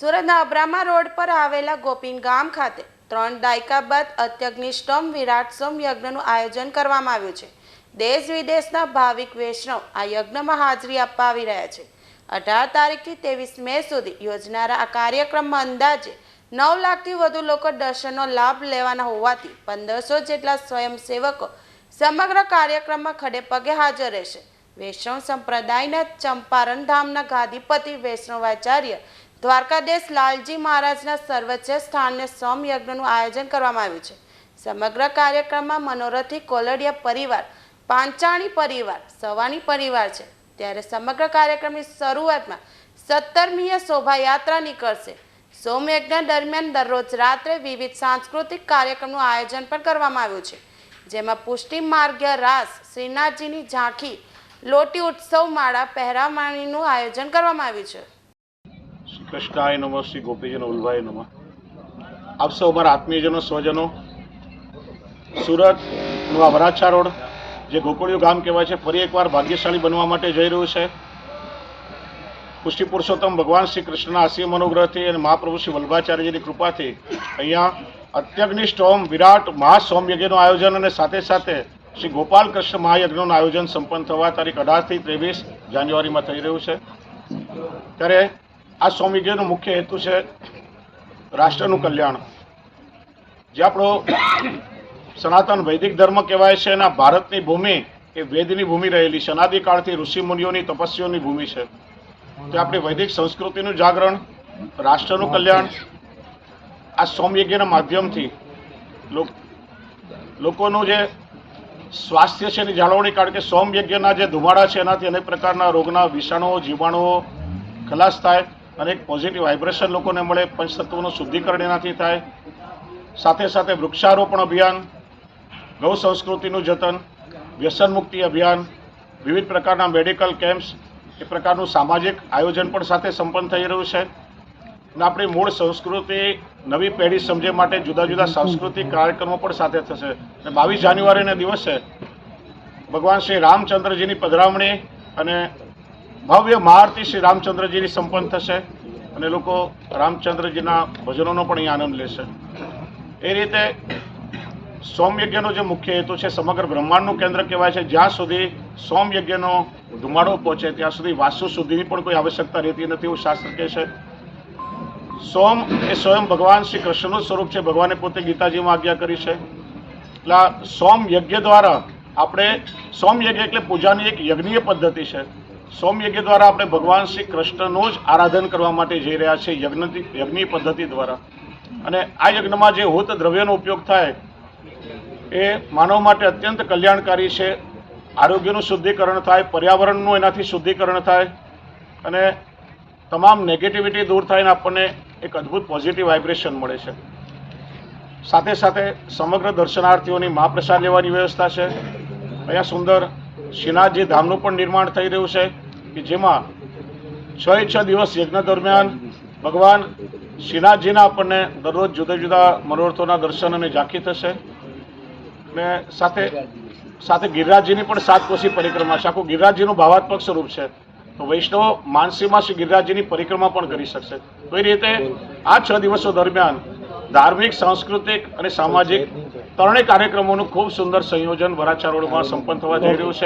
સુરતના અબ્રામા રોડ પર આવેલા ગોપીન ગામ ખાતે 3 દાયકા બાદ અત્યગ્નિષ્ટોમ વિરાટ સોમ યજ્ઞનું આયોજન કરવામાં આવ્યું છે। દેશ વિદેશના ભાવિક વૈષ્ણવ આ યજ્ઞમાં હાજરી આપવા આવી રહ્યા છે। 18 તારીખથી 23 મે સુધી યોજનારા આ કાર્યક્રમમાં અંદાજે 9 લાખથી વધુ લોકો દર્શનનો લાભ લેવાના હોવાથી 1500 જેટલા સ્વયંસેવકો સમગ્ર કાર્યક્રમમાં ખડે પગે હાજર રહેશે। વૈષ્ણવ સંપ્રદાયના ચંપારણ ધામના ગાદીપતિ વૈષ્ણવાચાર્ય દ્વારકાધીશ લાલજી મહારાજના સર્વોચ્ચ સ્થાને સોમ યજ્ઞનું આયોજન કરવામાં આવ્યું છે। સમગ્ર કાર્યક્રમમાં મનોરથી કોલડિયા પરિવાર, પાંચાણી પરિવાર, સવાણી પરિવાર છે। ત્યારે સમગ્ર કાર્યક્રમની શરૂઆતમાં 17મીએ શોભાયાત્રા નીકળશે। સોમ યજ્ઞ દરમિયાન દરરોજ રાત્રે વિવિધ સાંસ્કૃતિક કાર્યક્રમનું આયોજન પણ કરવામાં આવ્યું છે, જેમાં પુષ્ટિ માર્ગ્ય રાસ, શ્રીનાથજીની ઝાંખી, લોટી ઉત્સવ, માળા પહેરામણીનું આયોજન કરવામાં આવ્યું છે। શ્રી કૃષ્ણાય નમઃ, શ્રી ગોપીજન ઉલ્ભાય નમઃ। આપ સૌ અમારા આત્મીયજનો, સ્વજનો, સુરતનું આ વરાછા રોડ જે ગોકુળિયું ગામ કહેવાય છે, ફરી એકવાર ભાગ્યશાળી બનવા માટે જઈ રહ્યું છે। પુષ્ટિ પુરુષોત્તમ ભગવાન શ્રી કૃષ્ણના અસીમ અનુગ્રહથી અને મહાપ્રભુ શ્રી વલ્લભાચાર્યજીની કૃપાથી અહીંયા અત્યગ્નિષ્ટોમ વિરાટ મહાસોમ યજ્ઞનું આયોજન અને સાથે સાથે શ્રી ગોપાલ કૃષ્ણ મહાયજ્ઞનું આયોજન સંપન્ન થવા તારીખ 18 થી 23 જાન્યુઆરીમાં થઈ રહ્યું છે। ત્યારે આ સોમ યજ્ઞનો મુખ્ય હેતુ છે રાષ્ટ્રનું કલ્યાણ। જે આપણો સનાતન વૈદિક ધર્મ કહેવાય છે અને ભારતની ભૂમિ એ વેદની ભૂમિ રહેલી છે, અનાદિકાળથી ઋષિ મુનિઓની તપસ્યાઓની ભૂમિ છે। તો આપણી વૈદિક સંસ્કૃતિનું જાગરણ, રાષ્ટ્રનું કલ્યાણ આ સોમ યજ્ઞના માધ્યમથી લોકોનું જે સ્વાસ્થ્ય છે એની જાળવણી, કારણ કે સોમ યજ્ઞના જે ધુમાડા છે એનાથી અનેક પ્રકારના રોગના વિષાણુઓ, જીવાણુઓ ખલાસ થાય અને એક પોઝિટિવ વાઇબ્રેશન લોકોને મળે, પંચતત્વોનું શુદ્ધિકરણ એનાથી થાય। સાથે સાથે વૃક્ષારોપણ અભિયાન, ગૌ સંસ્કૃતિનું જતન, વ્યસન મુક્તિ અભિયાન, વિવિધ પ્રકારના મેડિકલ કેમ્પ્સ, એ પ્રકારનું સામાજિક આયોજન પણ સાથે સંપન્ન થઈ રહ્યું છે। અને આપણી મૂળ સંસ્કૃતિ નવી પેઢી સમજે માટે જુદા જુદા સાંસ્કૃતિક કાર્યક્રમો પણ સાથે થશે। અને 22 જાન્યુઆરીના દિવસે ભગવાન શ્રી રામચંદ્રજીની પધરામણી અને ભવ્ય મહાઆરતી શ્રી રામચંદ્રજીની સંપન્ન થશે અને લોકો રામચંદ્રજીના ભજનોનો પણ અહીં આનંદ લેશે। એ રીતે સોમ યજ્ઞનો જે મુખ્ય હેતુ છે, સમગ્ર બ્રહ્માંડનું કેન્દ્ર કહેવાય છે, જ્યાં સુધી સોમ યજ્ઞનો ધુમાડો પહોંચે ત્યાં સુધી વાસ્તુ શુદ્ધિની પણ કોઈ આવશ્યકતા રહેતી નથી, એવું શાસ્ત્ર કહે છે। સોમ એ સ્વયં ભગવાન શ્રી કૃષ્ણનું સ્વરૂપ છે, ભગવાને પોતે ગીતાજીમાં આજ્ઞા કરી છે। એટલે સોમ યજ્ઞ દ્વારા આપણે, સોમ યજ્ઞ એટલે પૂજાની એક યજ્ઞીય પદ્ધતિ છે। સોમ યજ્ઞ દ્વારા આપણે ભગવાન શ્રી કૃષ્ણનું જ આરાધન કરવા માટે જઈ રહ્યા છે, યજ્ઞની પદ્ધતિ દ્વારા। અને આ યજ્ઞમાં જે હોત દ્રવ્યનો ઉપયોગ થાય એ માનવ માટે અત્યંત કલ્યાણકારી છે। આરોગ્યનું શુદ્ધિકરણ થાય, પર્યાવરણનું એનાથી શુદ્ધિકરણ થાય અને તમામ નેગેટિવિટી દૂર થાય અને આપણને એક અદ્ભુત પોઝિટિવ વાઇબ્રેશન મળે છે। સાથે સાથે સમગ્ર દર્શનાર્થીઓની મહાપ્રસાદ લેવાની વ્યવસ્થા છે। અહીંયા સુંદર શ્રીનાથજી ધામનું પણ નિર્માણ થઈ રહ્યું છે કે જેમાં 6 દિવસ યજ્ઞ દરમિયાન ભગવાન શ્રીનાથજીના આપણને દરરોજ જુદા જુદા મનોરથોના દર્શન અને ઝાંખી થશે। અને સાથે સાથે ગિરિરાજજીની પણ 7 કોશી પરિક્રમા છે, આખું ગિરિરાજજીનું ભાવાત્મક સ્વરૂપ છે। તો વૈષ્ણવ માનસીમાં શ્રી ગિરિરાજજીની પરિક્રમા પણ કરી શકશે। તો એ રીતે આ 6 દિવસો દરમિયાન ધાર્મિક, સાંસ્કૃતિક અને સામાજિક ત્રણેય કાર્યક્રમોનું ખૂબ સુંદર સંયોજન વરાછા રોડમાં સંપન્ન થવા જઈ રહ્યું છે।